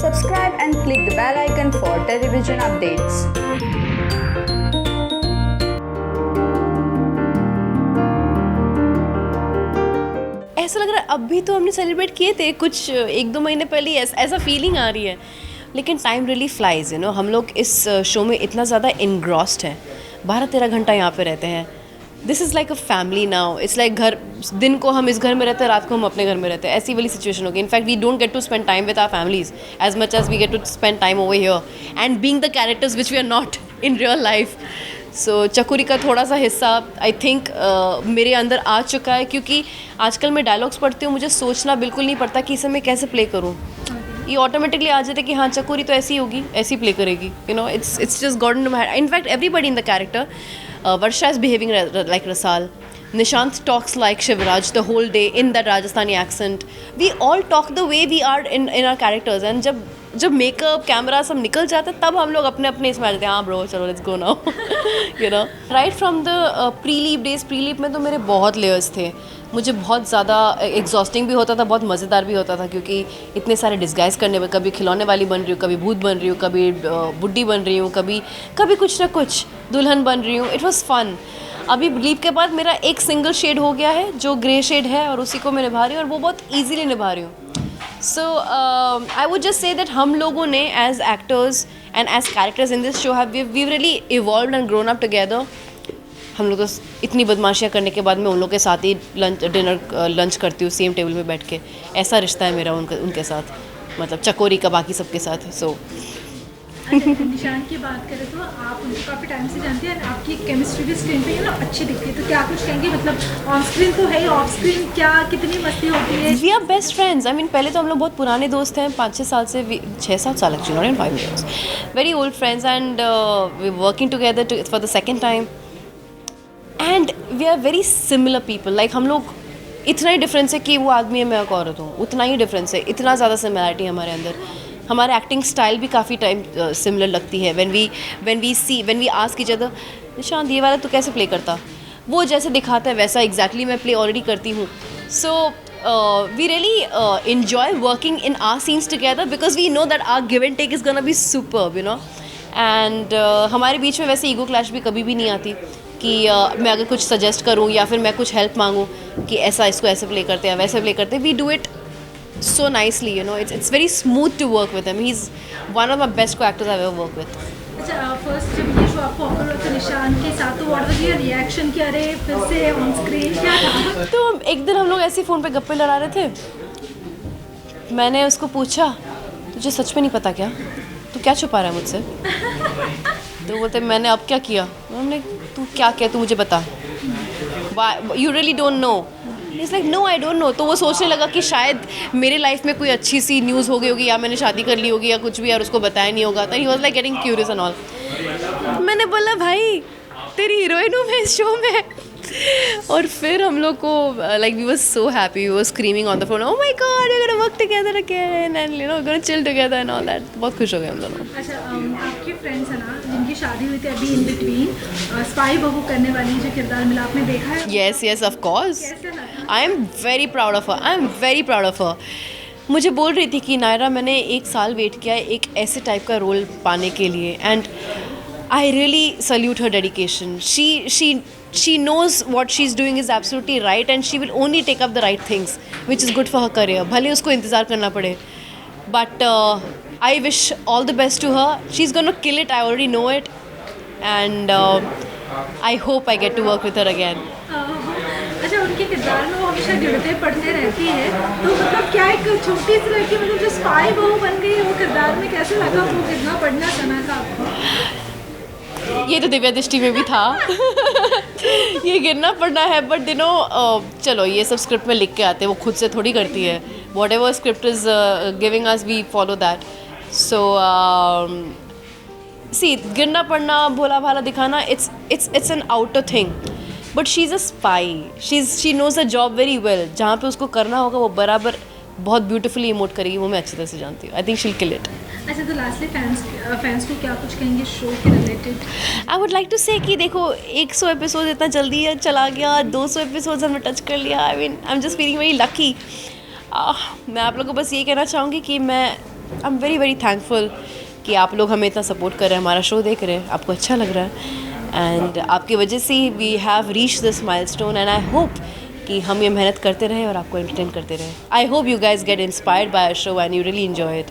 Subscribe and click the bell icon for television updates. ऐसा लग रहा है अभी तो हमने सेलिब्रेट किए थे कुछ 1-2 महीने पहले ही ऐसा फीलिंग आ रही है, लेकिन time really flies you know. हम लोग इस शो में इतना ज़्यादा इनग्रॉस्ड हैं, 12-13 घंटा यहाँ पे रहते हैं। This is like a family now. It's like घर, दिन को हम इस घर में रहते हैं, रात को हम अपने घर में रहते हैं, ऐसी वाली सिचुएशन होगी। In fact we don't get to spend time with our families as much as we get to spend time over here and being the characters which we are not in real life. So Chakori का थोड़ा सा हिस्सा I think मेरे अंदर आ चुका है, क्योंकि आजकल मैं डायलॉग्स पढ़ती हूँ, मुझे सोचना बिल्कुल नहीं पड़ता कि इसे मैं कैसे प्ले करूँ। ये ऑटोमेटिकली आ जाता है कि हाँ चकोरी तो ऐसी होगी, ऐसी प्ले करेगी, you know. It's just got in my head. In fact everybody in the character, Varsha is behaving like Rasal, Nishant talks like Shivraj the whole day in that Rajasthani accent. We all talk the way we are in our characters. And जब makeup camera सब निकल जाता है तब हम लोग अपने अपने इसमें आ जाते हैं, हाँ ब्रो चलो let's go now, you know. Right from the pre-leap days, pre-leap में तो मेरे बहुत लेयर्स थे। मुझे बहुत ज़्यादा एग्जॉस्टिंग भी होता था, बहुत मज़ेदार भी होता था, क्योंकि इतने सारे डिस्गाइज करने में, कभी खिलौने वाली बन रही हूँ, कभी भूत बन रही हूँ, कभी बुड्ढी बन रही हूँ, कभी कुछ ना कुछ दुल्हन बन रही हूँ। It was fun. अभी लीप के बाद मेरा एक सिंगल शेड हो गया है जो ग्रे शेड है, और उसी को मैं निभा रही हूँ और वो बहुत ईजीली निभा रही हूँ। So I would just say that हम लोगों ने as actors and as characters in this show have we really evolved and grown up together. हम लोग तो इतनी बदमाशियाँ करने के बाद मैं उन लोग के साथ ही लंच करती हूँ, सेम टेबल में बैठ के। ऐसा रिश्ता है मेरा उनके साथ, मतलब चकोरी का बाकी सबके साथ। सो निशान की बात करें तो आप उनको काफ़ी टाइम से जानते हैं, आपकी केमिस्ट्री भी स्क्रीन पे ना अच्छी दिखती है, तो क्या कुछ कहेंगे? मतलब ऑन स्क्रीन तो है ही, ऑफ स्क्रीन क्या कितनी मस्ती होती है? We are best friends. I mean पहले तो हम लोग बहुत पुराने दोस्त हैं, 5-6 साल से, 6-7 साल actually, not in 5 years, very old friends, and we working together for the second time, and we are very similar people. Like हम लोग, इतना ही डिफरेंस है कि वो आदमी है मैं एक औरत हूँ, उतना ही डिफरेंस है, इतना ज़्यादा सिमिलैरिटी हमारे अंदर। हमारे एक्टिंग स्टाइल भी काफ़ी टाइम सिमिलर लगती है। When we ask each other, Nishant ये वाला तो कैसे प्ले करता, वो जैसे दिखाता है वैसा एग्जैक्टली मैं प्ले ऑलरेडी करती हूँ। So we really enjoy working in our scenes together because we know that our give and take is gonna be superb, you know. And हमारे बीच में वैसे ईगो क्लैश भी कभी भी नहीं आती कि मैं अगर कुछ सजेस्ट करूँ या फिर मैं कुछ हेल्प मांगूँ कि ऐसा इसको ऐसे प्ले करते हैं वैसे प्ले करते हैं। We do it so nicely, you know. It's very smooth to work with him. He's one of my best co-actors I've ever worked with. अच्छा, फर्स्ट जब ये शो आपको ऑफर हुआ था निशान के साथ, तो व्हाट वाज योर रिएक्शन? क्या अरे फिर से ऑन स्क्रीन क्या था? तो एक दिन हम लोग ऐसे फ़ोन पे गप्पे लड़ा रहे थे। मैंने उसको पूछा, तुझे सच में नहीं पता क्या, तू क्या छुपा रहा है मुझसे? तो बोलते मैंने अब क्या किया? हमने, तू क्या किया, तू मुझे बता, you really don't know. It's like no I don't know. तो वो सोचने लगा कि शायद मेरे लाइफ में कोई अच्छी सी न्यूज़ हो गई होगी, या मैंने शादी कर ली होगी या कुछ भी, और उसको बताया नहीं होगा। तो he was like getting curious and all. मैंने बोला भाई तेरी हीरोइन हूँ मैं इस शो में। और फिर हम लोग को like we was so happy, we was screaming on the phone, oh my God we are gonna work together again and you know gonna chill together and all that. बहुत खुश हो गए हम दोनों। अच्छा, आपके फ्रेंड्स हैं ना जिनकी शादी हुई थी अभी इन बिटवीन, स्पाई बहू करने वाली जो किरदार मिला, आपने देखा है? यस ऑफ कोर्स, कैसा लगा? I am very proud of her. मुझे बोल रही थी कि नायरा मैंने 1 साल वेट किया है एक ऐसे टाइप का रोल पाने के लिए, and I really salute her dedication. she knows what she's doing is absolutely right, and she will only take up the right things which is good for her career, भले उसको इंतज़ार करना पड़े। But I wish all the best to her. She's gonna kill it, I already know it, and I hope I get to work with her again. अच्छा, उनके किरदार में वो हमेशा गिरते पढ़ते रहती है, तो मतलब क्या एक छोटी सी लड़की मतलब जो स्पाई बहू बन गई वो किरदार में कैसे लगा? वो कितना पढ़ना सुना था आपको? ये तो दिव्या दृष्टि में भी था। ये गिरना पड़ना है, बट यू नो चलो ये सब स्क्रिप्ट में लिख के आते हैं, वो खुद से थोड़ी करती है। Whatever script is giving us we follow that. So see गिरना पड़ना, भोला भाला दिखाना, it's an outer thing, but she is a spy, she knows a job very well. जहाँ पे उसको करना होगा वो बराबर बहुत ब्यूटीफुली इमोट करेगी, वो मैं अच्छी तरह से जानती हूँ। I think she will kill it. अच्छा, तो लास्टली फैंस को क्या कुछ कहेंगे शो के related? I would like to say कि देखो 100 एपिसोड इतना जल्दी चला गया, 200 एपिसोड हमने टच कर लिया। I mean I am just feeling very lucky. मैं आप लोगों को बस ये कहना चाहूँगी कि मैं I am very very thankful कि आप लोग हमें इतना सपोर्ट कर रहे हैं, हमारा शो देख रहे हैं, आपको अच्छा लग रहा है एंड आपकी वजह से we have reach this milestone and I hope कि हम ये मेहनत करते रहें और आपको एंटरटेन करते रहें. I hope you guys get inspired by our show and you really enjoy it.